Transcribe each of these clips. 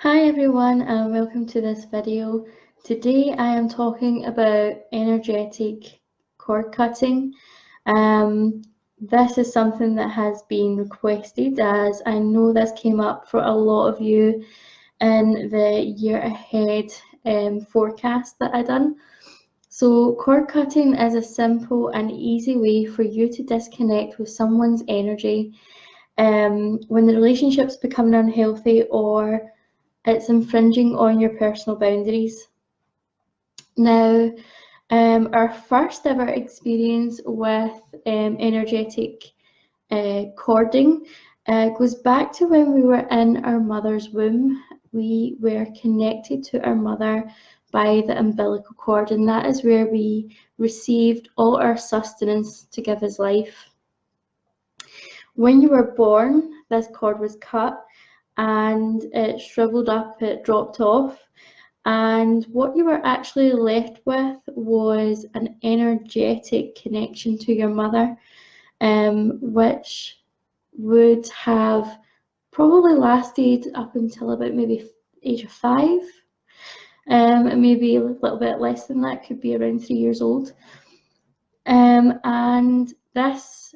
Hi everyone and welcome to this video. Today I am talking about energetic cord cutting. This is something that has been requested, as I know this came up for a lot of you in the year ahead forecast that I done. So cord cutting is a simple and easy way for you to disconnect with someone's energy when the relationship's becoming unhealthy or it's infringing on your personal boundaries. Now, our first ever experience with energetic cording goes back to when we were in our mother's womb. We were connected to our mother by the umbilical cord, and that is where we received all our sustenance to give us life. When you were born, this cord was cut and it shriveled up, it dropped off. And what you were actually left with was an energetic connection to your mother, which would have probably lasted up until about maybe age of 5, and maybe a little bit less than that, could be around 3 years old. And this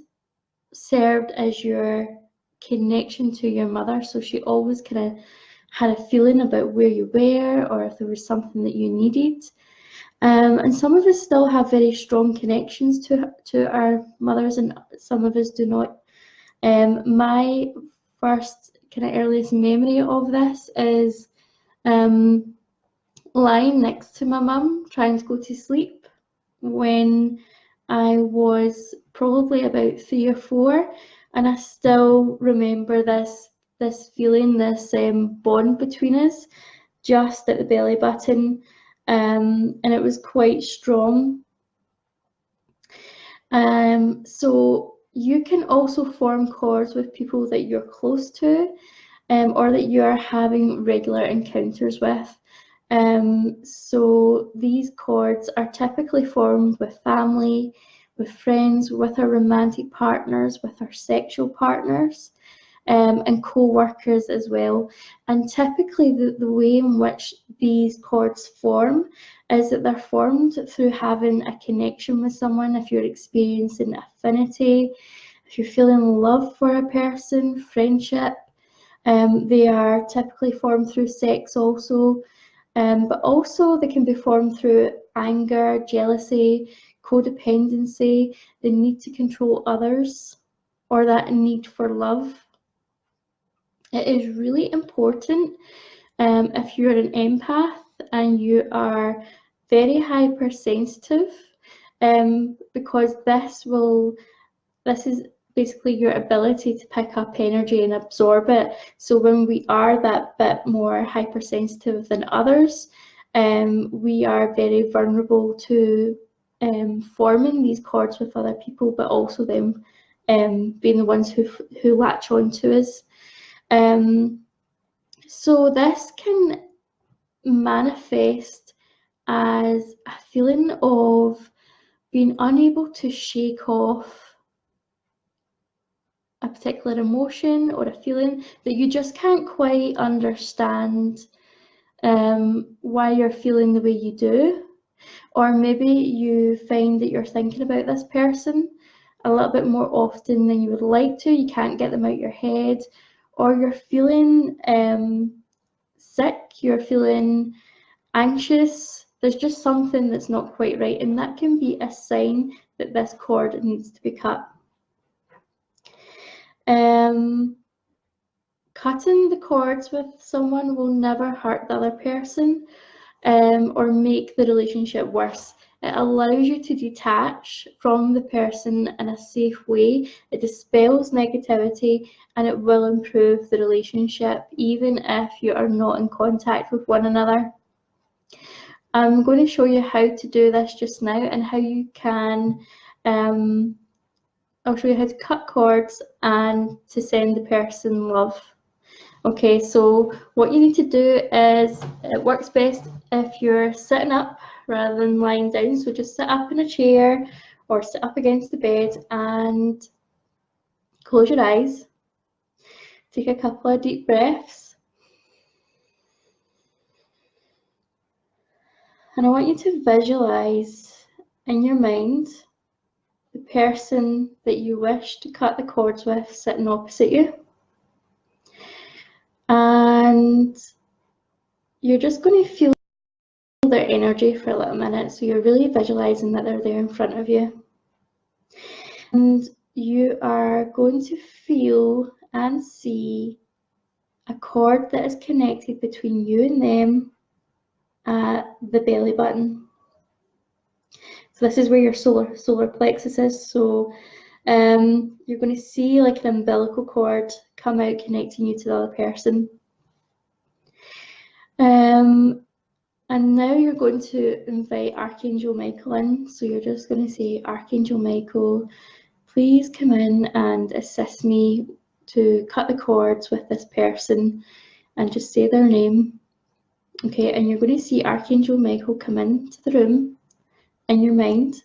served as your connection to your mother, so she always kind of had a feeling about where you were or if there was something that you needed. And some of us still have very strong connections to our mothers, and some of us do not. My first kind of earliest memory of this is lying next to my mum trying to go to sleep when I was probably about 3 or 4, and I still remember this feeling, this bond between us, just at the belly button, and it was quite strong. So you can also form cords with people that you're close to, or that you are having regular encounters with. So these cords are typically formed with family, with friends, with our romantic partners, with our sexual partners, and co-workers as well. And typically the way in which these cords form is that they're formed through having a connection with someone. If you're experiencing affinity, if you're feeling love for a person, friendship, they are typically formed through sex also, but also they can be formed through anger, jealousy, codependency, the need to control others, or that need for love. It is really important, if you're an empath and you are very hypersensitive, because this is basically your ability to pick up energy and absorb it. So when we are that bit more hypersensitive than others, we are very vulnerable to forming these cords with other people, but also them being the ones who latch on to us. So this can manifest as a feeling of being unable to shake off a particular emotion or a feeling that you just can't quite understand why you're feeling the way you do. Or maybe you find that you're thinking about this person a little bit more often than you would like to. You can't get them out your head, or you're feeling sick, you're feeling anxious. There's just something that's not quite right, and that can be a sign that this cord needs to be cut. Cutting the cords with someone will never hurt the other person, or make the relationship worse. It allows you to detach from the person in a safe way. It dispels negativity, and it will improve the relationship even if you are not in contact with one another. I'm going to show you how to do this just now, and how you can I'll show you how to cut cords and to send the person love. Okay, so what you need to do is, it works best if you're sitting up rather than lying down. So just sit up in a chair or sit up against the bed and close your eyes. Take a couple of deep breaths. And I want you to visualize in your mind the person that you wish to cut the cords with sitting opposite you. And you're just going to feel their energy for a little minute. So you're really visualizing that they're there in front of you. And you are going to feel and see a cord that is connected between you and them at the belly button. So this is where your solar plexus is. So you're going to see like an umbilical cord come out connecting you to the other person. And now you're going to invite Archangel Michael in. So you're just going to say, Archangel Michael, please come in and assist me to cut the cords with this person, and just say their name. Okay, and you're going to see Archangel Michael come into the room in your mind,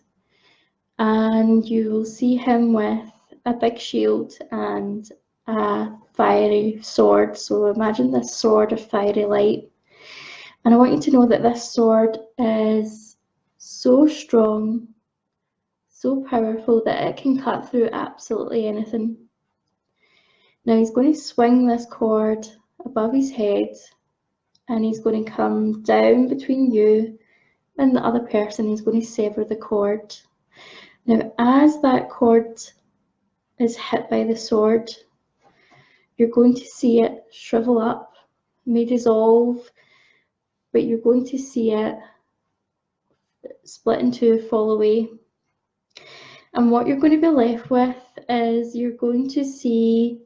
and you will see him with a big shield and a fiery sword. So imagine this sword of fiery light. And I want you to know that this sword is so strong, so powerful that it can cut through absolutely anything. Now he's going to swing this cord above his head, and he's going to come down between you and the other person. He's going to sever the cord. Now as that cord is hit by the sword, you're going to see it shrivel up, may dissolve, but you're going to see it split in two, fall away. And what you're going to be left with is you're going to see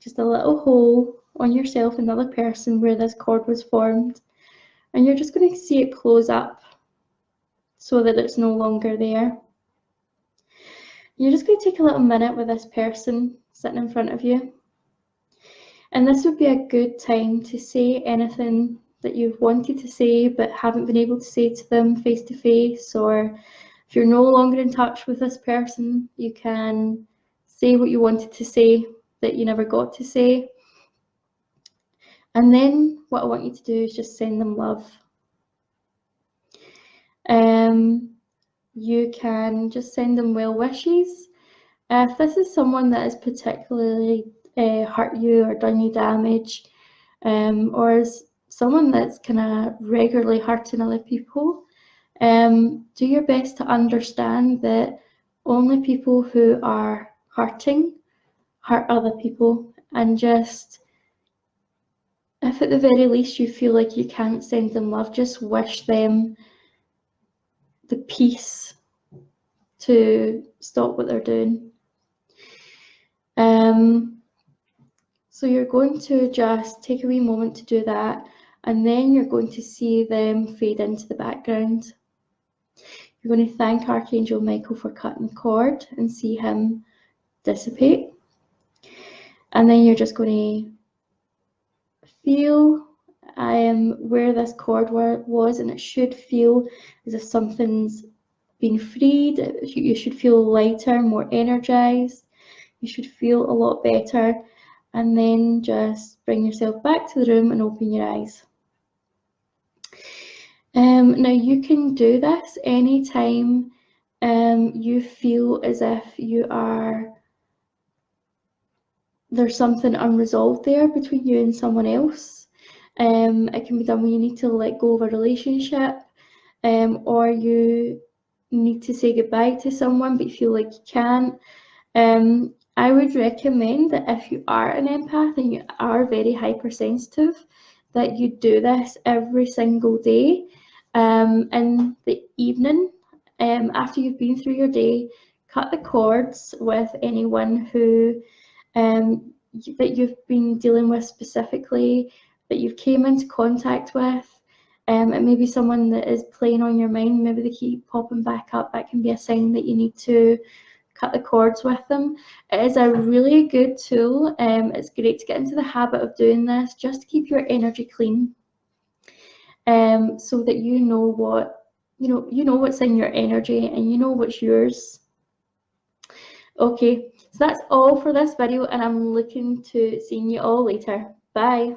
just a little hole on yourself and the other person where this cord was formed. And you're just going to see it close up so that it's no longer there. You're just going to take a little minute with this person sitting in front of you. And this would be a good time to say anything that you've wanted to say but haven't been able to say to them face to face, or if you're no longer in touch with this person, you can say what you wanted to say that you never got to say. And then what I want you to do is just send them love. You can just send them well wishes. If this is someone that has particularly hurt you or done you damage, or is someone that's kind of regularly hurting other people, do your best to understand that only people who are hurting hurt other people, and just, if at the very least you feel like you can't send them love, just wish them the peace to stop what they're doing. So you're going to just take a wee moment to do that, and then you're going to see them fade into the background. You're going to thank Archangel Michael for cutting the cord and see him dissipate. And then you're just going to feel where this cord was, and it should feel as if something's been freed. You should feel lighter, more energized. You should feel a lot better. And then just bring yourself back to the room and open your eyes. Now you can do this anytime you feel as if there's something unresolved there between you and someone else. It can be done when you need to let go of a relationship, or you need to say goodbye to someone but you feel like you can't. I would recommend that if you are an empath and you are very hypersensitive, that you do this every single day. In the evening, after you've been through your day, cut the cords with anyone who that you've been dealing with specifically, that you've came into contact with. It may be someone that is playing on your mind, maybe they keep popping back up. That can be a sign that you need to cut the cords with them. It is a really good tool. It's great to get into the habit of doing this just to keep your energy clean, so that you know what's in your energy and you know what's yours. Okay, so that's all for this video, and I'm looking to seeing you all later. Bye.